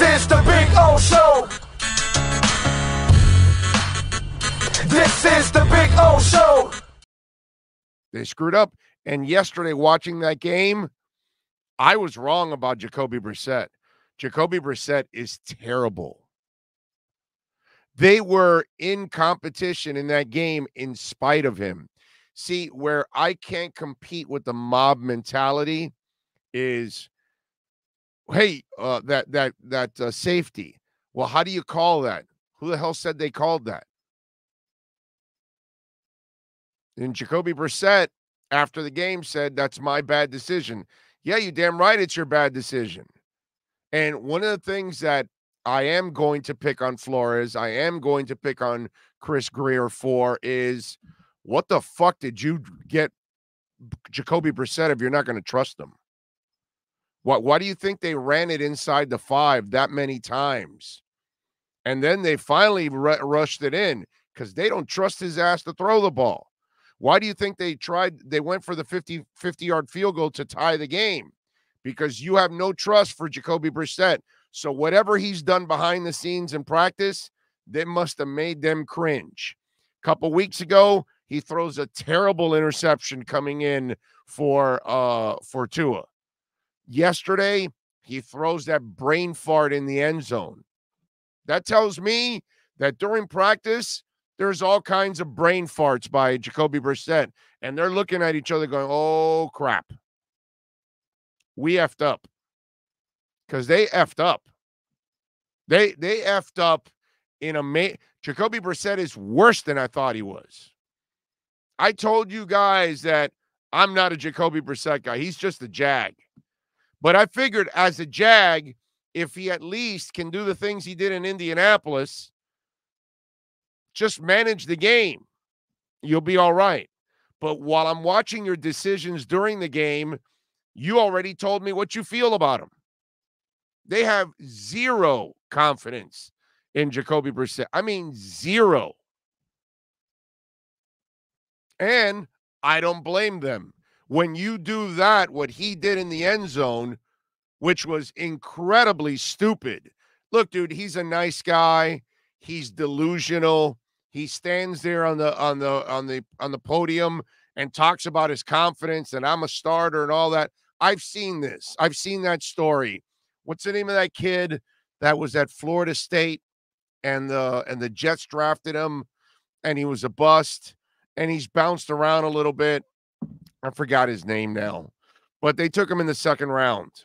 This is the Big O Show. This is the Big O Show. They screwed up. And yesterday, watching that game, I was wrong about Jacoby Brissett. Jacoby Brissett is terrible. They were in competition in that game in spite of him. See, where I can't compete with the mob mentality is, hey, that safety. Well, how do you call that? Who the hell said they called that? And Jacoby Brissett, after the game, said, that's my bad decision. Yeah, you damn right it's your bad decision. And one of the things that I am going to pick on Flores, I am going to pick on Chris Greer for is, what the fuck did you get Jacoby Brissett if you're not going to trust him? Why do you think they ran it inside the 5 that many times? And then they finally rushed it in because they don't trust his ass to throw the ball. Why do you think they went for the 50-yard field goal to tie the game? Because you have no trust for Jacoby Brissett. So whatever he's done behind the scenes in practice, they must have made them cringe. A couple weeks ago, he throws a terrible interception coming in for Tua. Yesterday, he throws that brain fart in the end zone. That tells me that during practice, there's all kinds of brain farts by Jacoby Brissett, and they're looking at each other going, oh, crap. We effed up. Because they effed up. They effed up in a Jacoby Brissett is worse than I thought he was. I told you guys that I'm not a Jacoby Brissett guy. He's just a Jag. But I figured as a Jag, if he at least can do the things he did in Indianapolis, just manage the game, you'll be all right. But while I'm watching your decisions during the game, you already told me what you feel about him. They have zero confidence in Jacoby Brissett. I mean, zero. And I don't blame them. When you do that, what he did in the end zone, which was incredibly stupid. Look, dude, he's a nice guy. He's delusional. He stands there on the podium and talks about his confidence and I'm a starter and all that. I've seen this. I've seen that story. What's the name of that kid that was at Florida State and the Jets drafted him and he was a bust and he's bounced around a little bit. I forgot his name now, but they took him in the second round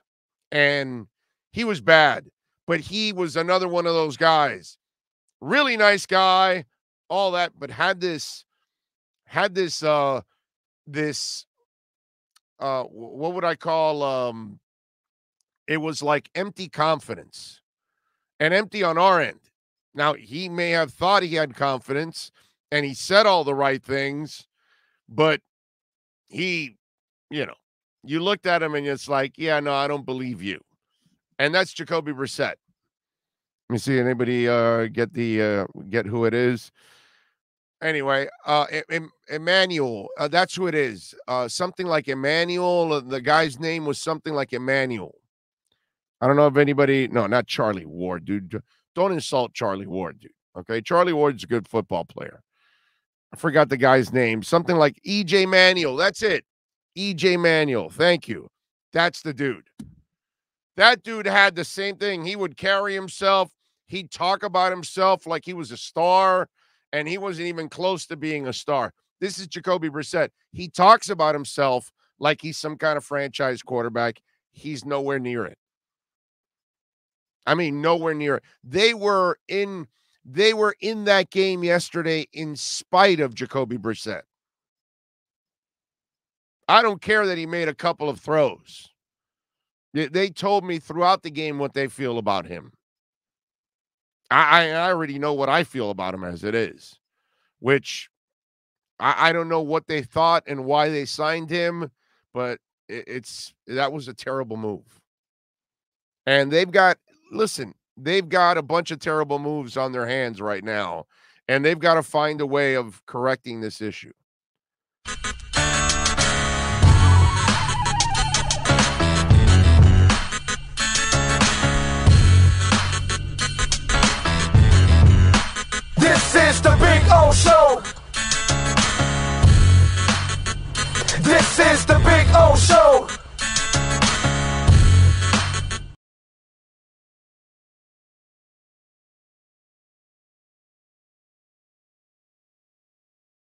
and he was bad, but he was another one of those guys. Really nice guy, all that, but had this what would I call, it was like empty confidence and empty on our end. Now, he may have thought he had confidence and he said all the right things, but he, you looked at him and it's like, yeah, no, I don't believe you. And that's Jacoby Brissett. Let me see, anybody get who it is? Anyway, Emmanuel, that's who it is. Something like Emmanuel. The guy's name was something like Emmanuel. I don't know if anybody, no, not Charlie Ward, dude. Don't insult Charlie Ward, dude. Okay, Charlie Ward's a good football player. I forgot the guy's name. Something like E.J. Manuel. That's it. E.J. Manuel. Thank you. That's the dude. That dude had the same thing. He would carry himself. He'd talk about himself like he was a star, and he wasn't even close to being a star. This is Jacoby Brissett. He talks about himself like he's some kind of franchise quarterback. He's nowhere near it. I mean, nowhere near it. They were in that game yesterday in spite of Jacoby Brissett. I don't care that he made a couple of throws. They told me throughout the game what they feel about him. I already know what I feel about him as it is, which I don't know what they thought and why they signed him, but that was a terrible move. And they've got a bunch of terrible moves on their hands right now, and they've got to find a way of correcting this issue.